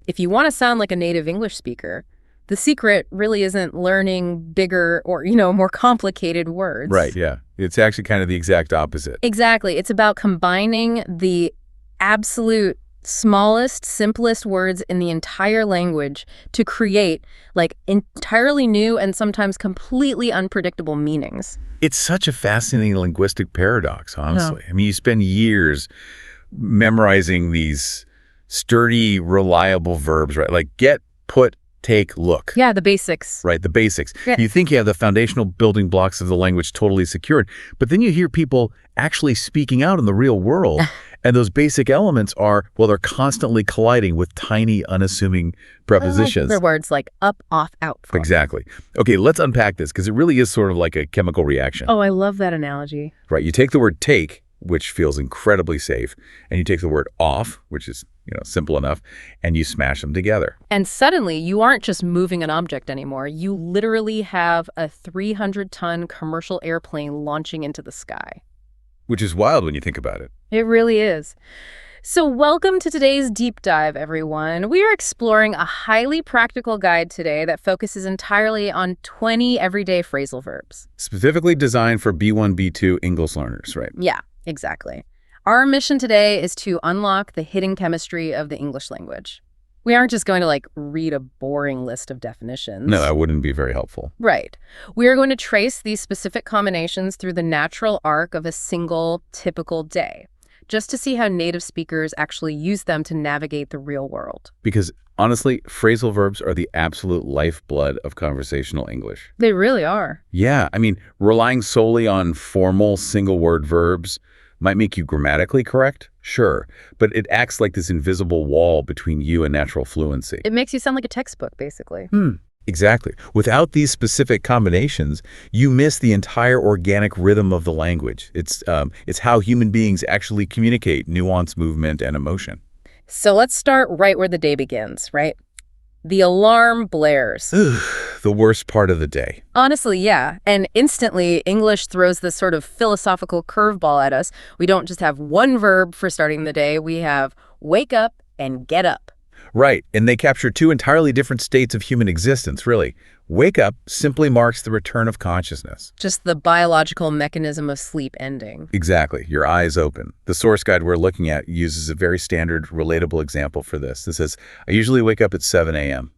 If you want to sound like a native English speaker, the secret really isn't learning bigger or, more complicated words. Right, yeah. It's actually kind of the exact opposite. Exactly. It's about combining the absolute smallest, simplest words in the entire language to create, entirely new and sometimes completely unpredictable meanings. It's such a fascinating linguistic paradox, honestly. I mean, you spend years memorizing these sturdy, reliable verbs, right? Like get, put, take, look. Yeah, the basics. Right, the basics. Yeah. You think you have the foundational building blocks of the language totally secured, but then you hear people actually speaking out in the real world, and those basic elements are, they're constantly colliding with tiny, unassuming prepositions. They're words like up, off, out. From. Exactly. Okay, let's unpack this, because it really is sort of like a chemical reaction. Oh, I love that analogy. Right, you take the word take, which feels incredibly safe, and you take the word off, which is simple enough, and you smash them together. And suddenly, you aren't just moving an object anymore. You literally have a 300-ton commercial airplane launching into the sky. Which is wild when you think about it. It really is. So welcome to today's deep dive, everyone. We are exploring a highly practical guide today that focuses entirely on 20 everyday phrasal verbs. Specifically designed for B1-B2 English learners, right? Yeah, exactly. Our mission today is to unlock the hidden chemistry of the English language. We aren't just going to, read a boring list of definitions. No, that wouldn't be very helpful. Right. We are going to trace these specific combinations through the natural arc of a single, typical day, just to see how native speakers actually use them to navigate the real world. Because, honestly, phrasal verbs are the absolute lifeblood of conversational English. They really are. Yeah, I mean, relying solely on formal single-word verbs might make you grammatically correct, sure, but it acts like this invisible wall between you and natural fluency. It makes you sound like a textbook, basically. Exactly. Without these specific combinations, you miss the entire organic rhythm of the language. It's how human beings actually communicate nuance, movement, and emotion. So let's start right where the day begins, right? The alarm blares. The worst part of the day. Honestly, yeah. And instantly, English throws this sort of philosophical curveball at us. We don't just have one verb for starting the day. We have wake up and get up. Right. And they capture two entirely different states of human existence, really. Wake up simply marks the return of consciousness. Just the biological mechanism of sleep ending. Exactly. Your eyes open. The source guide we're looking at uses a very standard, relatable example for this. It says, I usually wake up at 7 a.m.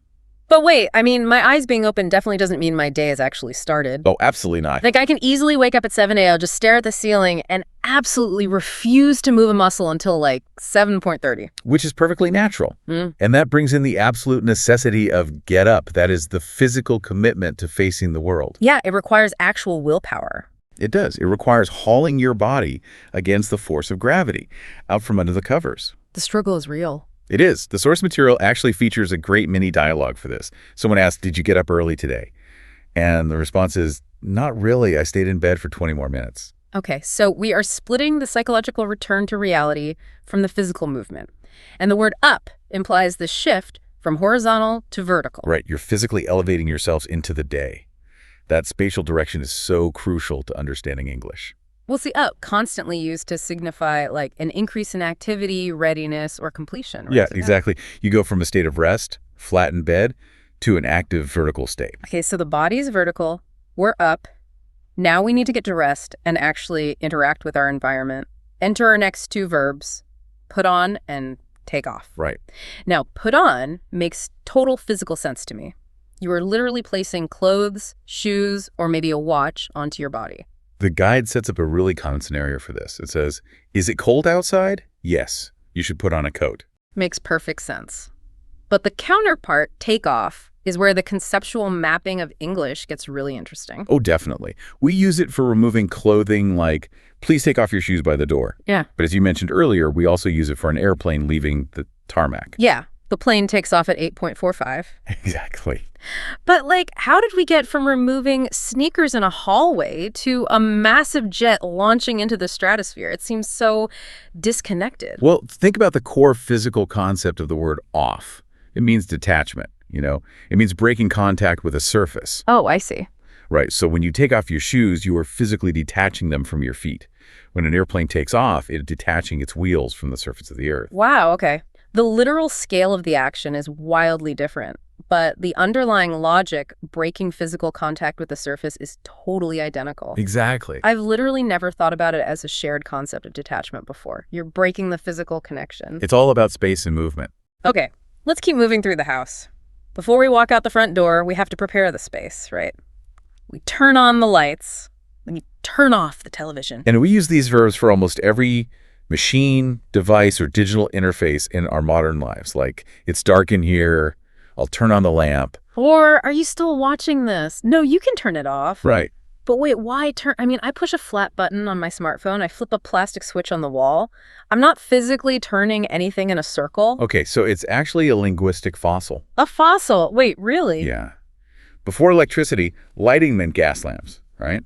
But wait, my eyes being open definitely doesn't mean my day has actually started. Oh, absolutely not. I can easily wake up at 7 a.m., just stare at the ceiling, and absolutely refuse to move a muscle until 7:30. Which is perfectly natural. And that brings in the absolute necessity of get up. That is the physical commitment to facing the world. Yeah, it requires actual willpower. It does. It requires hauling your body against the force of gravity out from under the covers. The struggle is real. It is. The source material actually features a great mini dialogue for this. Someone asked, did you get up early today? And the response is, not really. I stayed in bed for 20 more minutes. Okay, so we are splitting the psychological return to reality from the physical movement. And the word up implies the shift from horizontal to vertical. Right. You're physically elevating yourselves into the day. That spatial direction is so crucial to understanding English. We'll see up constantly used to signify an increase in activity, readiness, or completion. Right? Yeah, exactly. You go from a state of rest, flat in bed, to an active vertical state. Okay, so the body is vertical, we're up. Now we need to get to rest and actually interact with our environment. Enter our next two verbs, put on and take off. Right. Now, put on makes total physical sense to me. You are literally placing clothes, shoes, or maybe a watch onto your body. The guide sets up a really common scenario for this. It says, is it cold outside? Yes, you should put on a coat. Makes perfect sense. But the counterpart, take off, is where the conceptual mapping of English gets really interesting. Oh, definitely. We use it for removing clothing like, please take off your shoes by the door. Yeah. But as you mentioned earlier, we also use it for an airplane leaving the tarmac. Yeah. The plane takes off at 8.45. Exactly. But how did we get from removing sneakers in a hallway to a massive jet launching into the stratosphere? It seems so disconnected. Well, think about the core physical concept of the word off. It means detachment, It means breaking contact with a surface. Oh, I see. Right. So when you take off your shoes, you are physically detaching them from your feet. When an airplane takes off, it is detaching its wheels from the surface of the earth. Wow, okay. The literal scale of the action is wildly different, but the underlying logic breaking physical contact with the surface is totally identical. Exactly. I've literally never thought about it as a shared concept of detachment before. You're breaking the physical connection. It's all about space and movement. Okay, let's keep moving through the house. Before we walk out the front door, we have to prepare the space, right? We turn on the lights, then you turn off the television. And we use these verbs for almost every machine, device, or digital interface in our modern lives. Like, it's dark in here, I'll turn on the lamp. Or, are you still watching this? No, you can turn it off. Right. But wait, why turn? I mean, I push a flat button on my smartphone, I flip a plastic switch on the wall. I'm not physically turning anything in a circle. Okay, so it's actually a linguistic fossil. A fossil? Wait, really? Yeah. Before electricity, lighting meant gas lamps, right?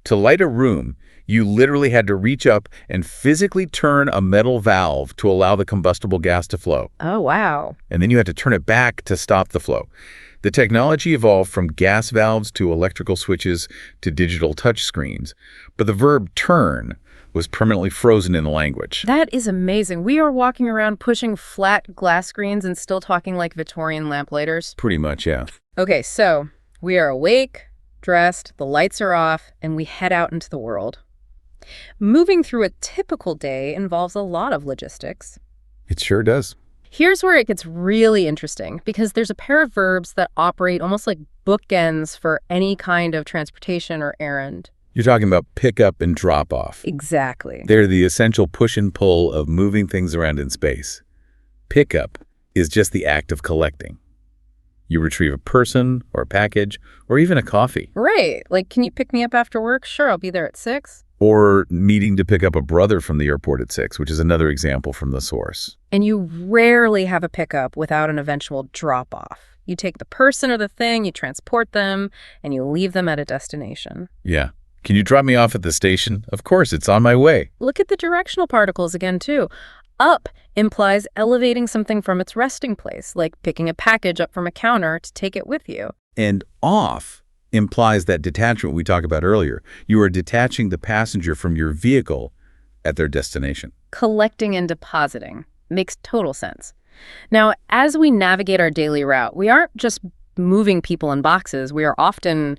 To light a room, you literally had to reach up and physically turn a metal valve to allow the combustible gas to flow. Oh, wow. And then you had to turn it back to stop the flow. The technology evolved from gas valves to electrical switches to digital touch screens, but the verb turn was permanently frozen in the language. That is amazing. We are walking around pushing flat glass screens and still talking like Victorian lamplighters. Pretty much, yeah. Okay, so we are awake, dressed, the lights are off, and we head out into the world. Moving through a typical day involves a lot of logistics. It sure does. Here's where it gets really interesting, because there's a pair of verbs that operate almost like bookends for any kind of transportation or errand. You're talking about pick up and drop off. Exactly. They're the essential push and pull of moving things around in space. Pick up is just the act of collecting. You retrieve a person or a package or even a coffee. Right. Like, can you pick me up after work? Sure, I'll be there at 6. Or needing to pick up a brother from the airport at 6, which is another example from the source. And you rarely have a pickup without an eventual drop-off. You take the person or the thing, you transport them, and you leave them at a destination. Yeah. Can you drop me off at the station? Of course, it's on my way. Look at the directional particles again, too. Up implies elevating something from its resting place, like picking a package up from a counter to take it with you. And off implies that detachment we talked about earlier. You are detaching the passenger from your vehicle at their destination. Collecting and depositing makes total sense. Now, as we navigate our daily route, we aren't just moving people in boxes. We are often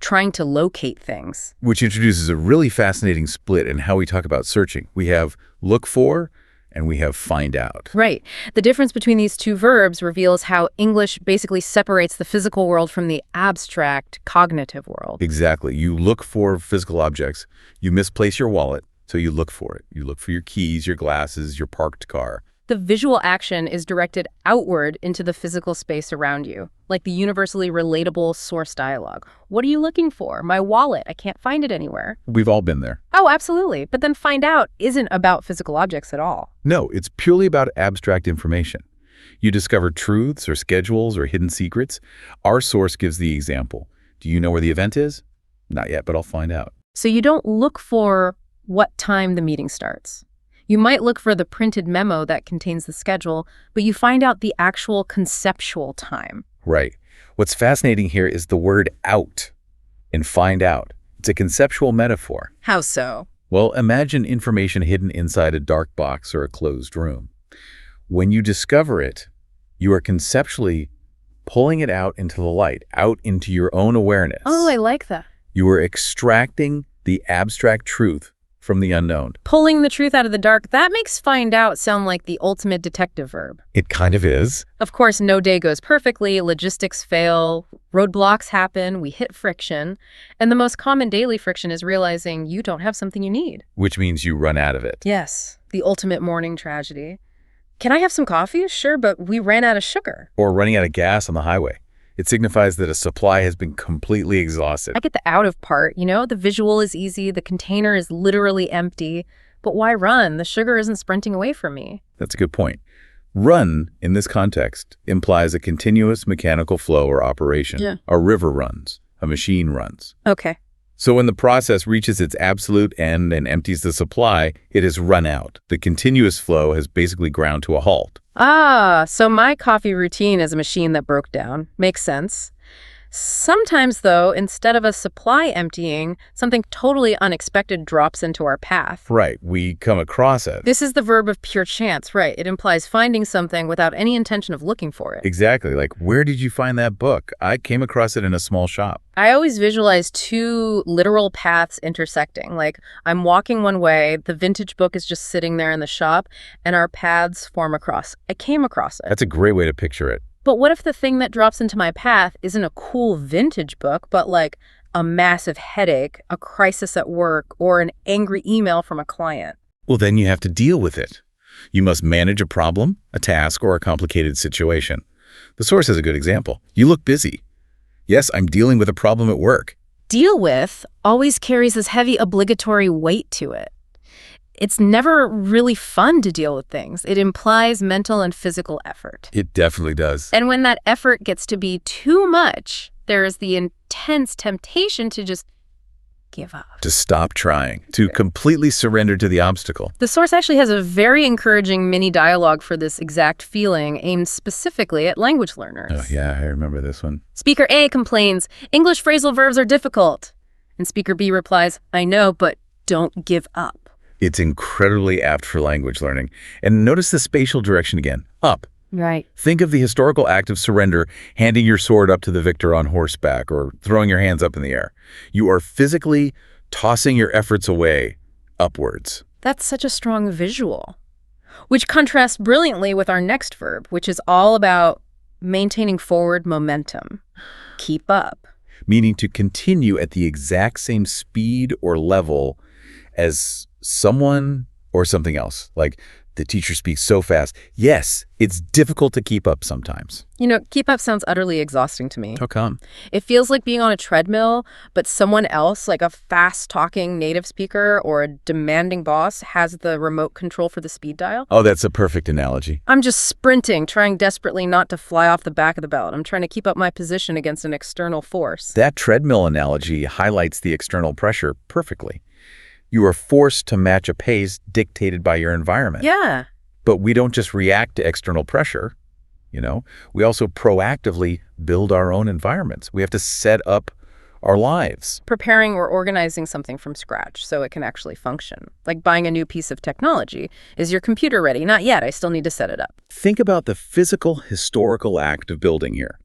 trying to locate things. Which introduces a really fascinating split in how we talk about searching. We have look for and we have find out. Right. The difference between these two verbs reveals how English basically separates the physical world from the abstract cognitive world. Exactly. You look for physical objects. You misplace your wallet, so you look for it. You look for your keys, your glasses, your parked car. The visual action is directed outward into the physical space around you, like the universally relatable source dialogue. What are you looking for? My wallet. I can't find it anywhere. We've all been there. Oh, absolutely. But then find out isn't about physical objects at all. No, it's purely about abstract information. You discover truths or schedules or hidden secrets. Our source gives the example. Do you know where the event is? Not yet, but I'll find out. So you don't look for what time the meeting starts. You might look for the printed memo that contains the schedule, but you find out the actual conceptual time. Right. What's fascinating here is the word out and find out. It's a conceptual metaphor. How so? Well, imagine information hidden inside a dark box or a closed room. When you discover it, you are conceptually pulling it out into the light, out into your own awareness. Oh, I like that. You are extracting the abstract truth from the unknown. Pulling the truth out of the dark, that makes find out sound like the ultimate detective verb. It kind of is. Of course, no day goes perfectly, logistics fail, roadblocks happen, we hit friction, and the most common daily friction is realizing you don't have something you need. Which means you run out of it. Yes, the ultimate morning tragedy. Can I have some coffee? Sure, but we ran out of sugar. Or running out of gas on the highway. It signifies that a supply has been completely exhausted. I get the out of part, you know? The visual is easy, the container is literally empty. But why run? The sugar isn't sprinting away from me. That's a good point. Run, in this context, implies a continuous mechanical flow or operation. Yeah. A river runs. A machine runs. Okay. So when the process reaches its absolute end and empties the supply, it has run out. The continuous flow has basically ground to a halt. Ah, so my coffee routine is a machine that broke down. Makes sense. Sometimes, though, instead of a supply emptying, something totally unexpected drops into our path. Right, we come across it. This is the verb of pure chance, right? It implies finding something without any intention of looking for it. Exactly, like, where did you find that book? I came across it in a small shop. I always visualize two literal paths intersecting. Like, I'm walking one way, the vintage book is just sitting there in the shop, and our paths form across. I came across it. That's a great way to picture it. But what if the thing that drops into my path isn't a cool vintage book, but like a massive headache, a crisis at work, or an angry email from a client? Well, then you have to deal with it. You must manage a problem, a task, or a complicated situation. The source is a good example. You look busy. Yes, I'm dealing with a problem at work. Deal with always carries this heavy obligatory weight to it. It's never really fun to deal with things. It implies mental and physical effort. It definitely does. And when that effort gets to be too much, there is the intense temptation to just give up. To stop trying, to completely surrender to the obstacle. The source actually has a very encouraging mini dialogue for this exact feeling aimed specifically at language learners. Oh, yeah, I remember this one. Speaker A complains, English phrasal verbs are difficult. And Speaker B replies, I know, but don't give up. It's incredibly apt for language learning. And notice the spatial direction again. Up. Right. Think of the historical act of surrender, handing your sword up to the victor on horseback or throwing your hands up in the air. You are physically tossing your efforts away, upwards. That's such a strong visual, which contrasts brilliantly with our next verb, which is all about maintaining forward momentum. Keep up. Meaning to continue at the exact same speed or level as someone or something else. Like, the teacher speaks so fast. Yes, it's difficult to keep up sometimes. You know, keep up sounds utterly exhausting to me. How come? It feels like being on a treadmill, but someone else, like a fast-talking native speaker or a demanding boss, has the remote control for the speed dial. Oh, that's a perfect analogy. I'm just sprinting, trying desperately not to fly off the back of the belt. I'm trying to keep up my position against an external force. That treadmill analogy highlights the external pressure perfectly. You are forced to match a pace dictated by your environment. Yeah. But we don't just react to external pressure, we also proactively build our own environments. We have to set up our lives. Preparing or organizing something from scratch so it can actually function. Like buying a new piece of technology. Is your computer ready? Not yet. I still need to set it up. Think about the physical, historical act of building here.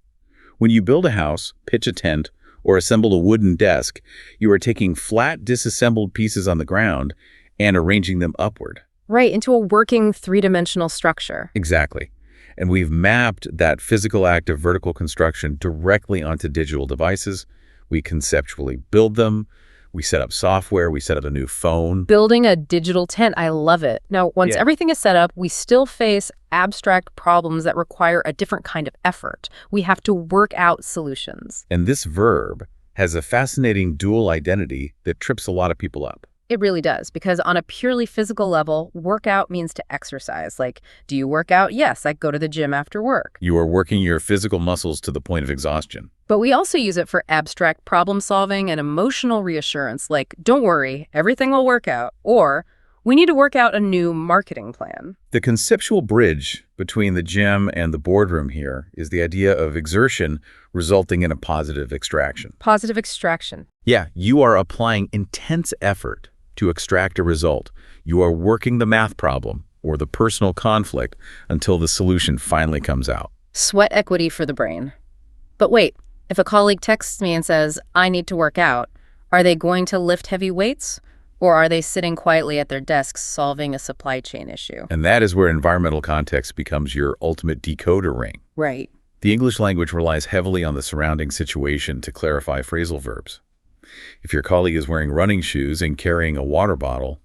When you build a house, pitch a tent, or assemble a wooden desk, you are taking flat, disassembled pieces on the ground and arranging them upward. Right, into a working three-dimensional structure. Exactly. And we've mapped that physical act of vertical construction directly onto digital devices. We conceptually build them. We set up software. We set up a new phone. Building a digital tent, I love it. Now, once everything is set up, we still face abstract problems that require a different kind of effort. We have to work out solutions. And this verb has a fascinating dual identity that trips a lot of people up. It really does, because on a purely physical level, workout means to exercise. Like, do you work out? Yes, I go to the gym after work. You are working your physical muscles to the point of exhaustion. But we also use it for abstract problem solving and emotional reassurance, like, don't worry, everything will work out, or we need to work out a new marketing plan. The conceptual bridge between the gym and the boardroom here is the idea of exertion resulting in a positive extraction. Positive extraction. Yeah, you are applying intense effort to extract a result. You are working the math problem or the personal conflict until the solution finally comes out. Sweat equity for the brain. But wait, if a colleague texts me and says, I need to work out, are they going to lift heavy weights? Or are they sitting quietly at their desks solving a supply chain issue? And that is where environmental context becomes your ultimate decoder ring. Right. The English language relies heavily on the surrounding situation to clarify phrasal verbs. If your colleague is wearing running shoes and carrying a water bottle,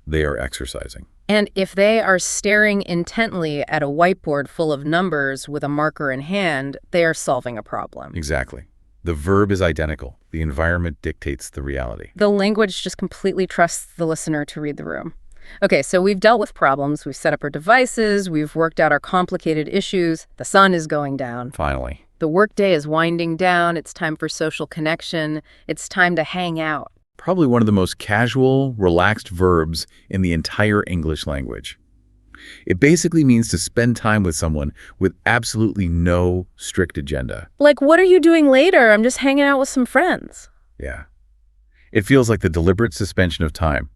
they are exercising. And if they are staring intently at a whiteboard full of numbers with a marker in hand, they are solving a problem. Exactly. The verb is identical. The environment dictates the reality. The language just completely trusts the listener to read the room. Okay, so we've dealt with problems, we've set up our devices, we've worked out our complicated issues, the sun is going down. Finally. The workday is winding down, it's time for social connection, it's time to hang out. Probably one of the most casual, relaxed verbs in the entire English language. It basically means to spend time with someone with absolutely no strict agenda. Like, what are you doing later? I'm just hanging out with some friends. Yeah. It feels like the deliberate suspension of time.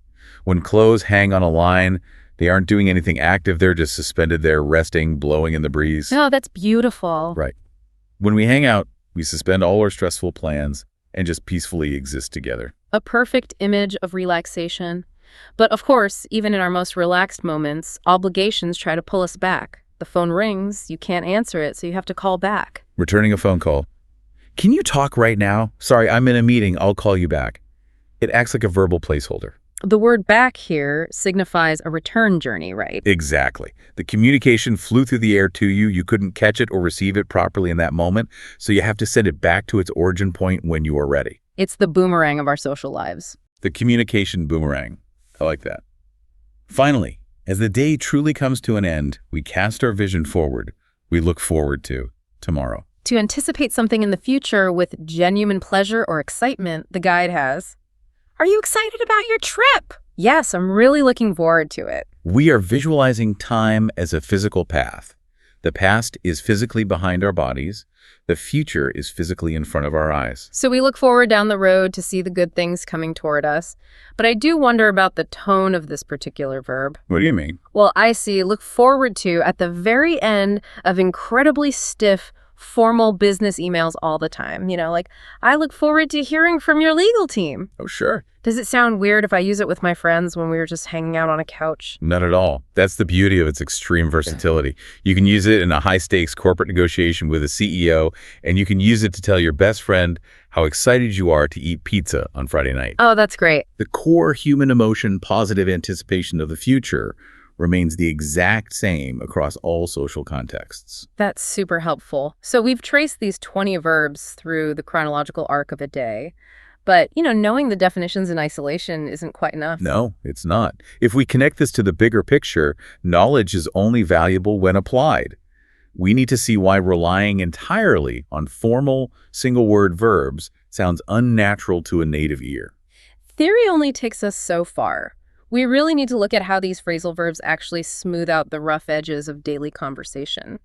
When clothes hang on a line, they aren't doing anything active. They're just suspended there, resting, blowing in the breeze. Oh, that's beautiful. Right. When we hang out, we suspend all our stressful plans and just peacefully exist together. A perfect image of relaxation. But of course, even in our most relaxed moments, obligations try to pull us back. The phone rings, you can't answer it, so you have to call back. Returning a phone call. Can you talk right now? Sorry, I'm in a meeting. I'll call you back. It acts like a verbal placeholder. The word back here signifies a return journey, right? Exactly. The communication flew through the air to you. You couldn't catch it or receive it properly in that moment, so you have to send it back to its origin point when you are ready. It's the boomerang of our social lives. The communication boomerang. I like that. Finally, as the day truly comes to an end, we cast our vision forward. We look forward to tomorrow. To anticipate something in the future with genuine pleasure or excitement, the guide has, "Are you excited about your trip?" Yes, I'm really looking forward to it. We are visualizing time as a physical path. The past is physically behind our bodies. The future is physically in front of our eyes. So we look forward down the road to see the good things coming toward us. But I do wonder about the tone of this particular verb. What do you mean? Well, I see look forward to at the very end of incredibly stiff, formal business emails all the time. Like, I look forward to hearing from your legal team. Oh, sure. Does it sound weird if I use it with my friends when we were just hanging out on a couch? Not at all. That's the beauty of its extreme versatility. You can use it in a high-stakes corporate negotiation with a CEO, and you can use it to tell your best friend how excited you are to eat pizza on Friday night. Oh, that's great. The core human emotion, positive anticipation of the future, remains the exact same across all social contexts. That's super helpful. So we've traced these 20 verbs through the chronological arc of a day. But, knowing the definitions in isolation isn't quite enough. No, it's not. If we connect this to the bigger picture, knowledge is only valuable when applied. We need to see why relying entirely on formal, single-word verbs sounds unnatural to a native ear. Theory only takes us so far. We really need to look at how these phrasal verbs actually smooth out the rough edges of daily conversation.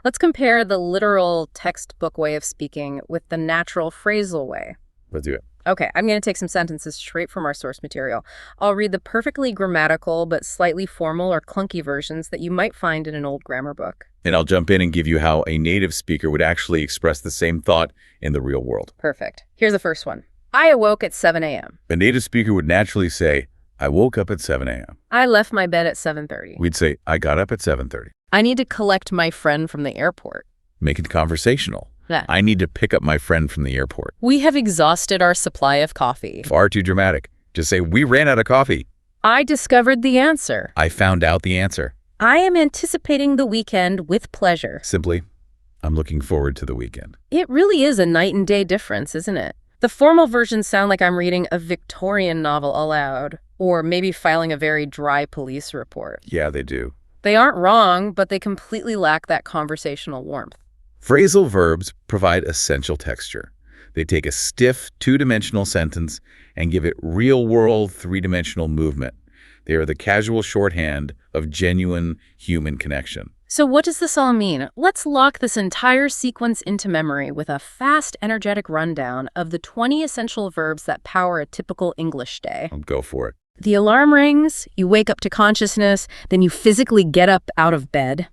Let's compare the literal textbook way of speaking with the natural phrasal way. Let's do it. Okay, I'm going to take some sentences straight from our source material. I'll read the perfectly grammatical but slightly formal or clunky versions that you might find in an old grammar book. And I'll jump in and give you how a native speaker would actually express the same thought in the real world. Perfect. Here's the first one. I awoke at 7 a.m. A native speaker would naturally say, I woke up at 7 a.m. I left my bed at 7:30. We'd say, I got up at 7:30. I need to collect my friend from the airport. Make it conversational. Yeah. I need to pick up my friend from the airport. We have exhausted our supply of coffee. Far too dramatic. Just say, we ran out of coffee. I discovered the answer. I found out the answer. I am anticipating the weekend with pleasure. Simply, I'm looking forward to the weekend. It really is a night and day difference, isn't it? The formal versions sound like I'm reading a Victorian novel aloud, or maybe filing a very dry police report. Yeah, they do. They aren't wrong, but they completely lack that conversational warmth. Phrasal verbs provide essential texture. They take a stiff, two-dimensional sentence and give it real-world, three-dimensional movement. They are the casual shorthand of genuine human connection. So what does this all mean? Let's lock this entire sequence into memory with a fast, energetic rundown of the 20 essential verbs that power a typical English day. Go for it. The alarm rings, you wake up to consciousness, then you physically get up out of bed.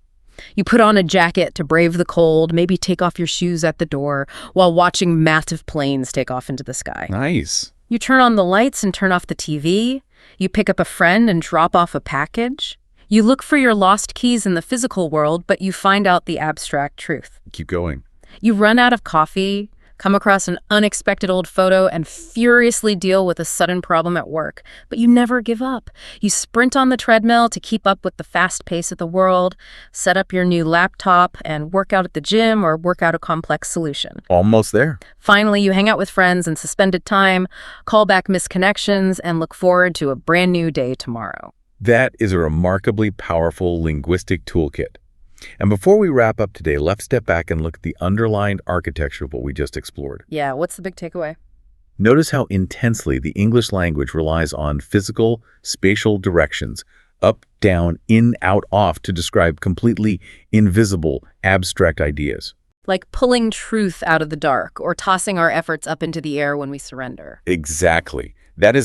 You put on a jacket to brave the cold, maybe take off your shoes at the door while watching massive planes take off into the sky. Nice. You turn on the lights and turn off the TV. You pick up a friend and drop off a package. You look for your lost keys in the physical world, but you find out the abstract truth. Keep going. You run out of coffee, come across an unexpected old photo, and furiously deal with a sudden problem at work. But you never give up. You sprint on the treadmill to keep up with the fast pace of the world, set up your new laptop, and work out at the gym or work out a complex solution. Almost there. Finally, you hang out with friends in suspended time, call back missed connections, and look forward to a brand new day tomorrow. That is a remarkably powerful linguistic toolkit. And before we wrap up today, let's step back and look at the underlying architecture of what we just explored. Yeah, what's the big takeaway? Notice how intensely the English language relies on physical, spatial directions, up, down, in, out, off to describe completely invisible, abstract ideas. Like pulling truth out of the dark or tossing our efforts up into the air when we surrender. Exactly. That is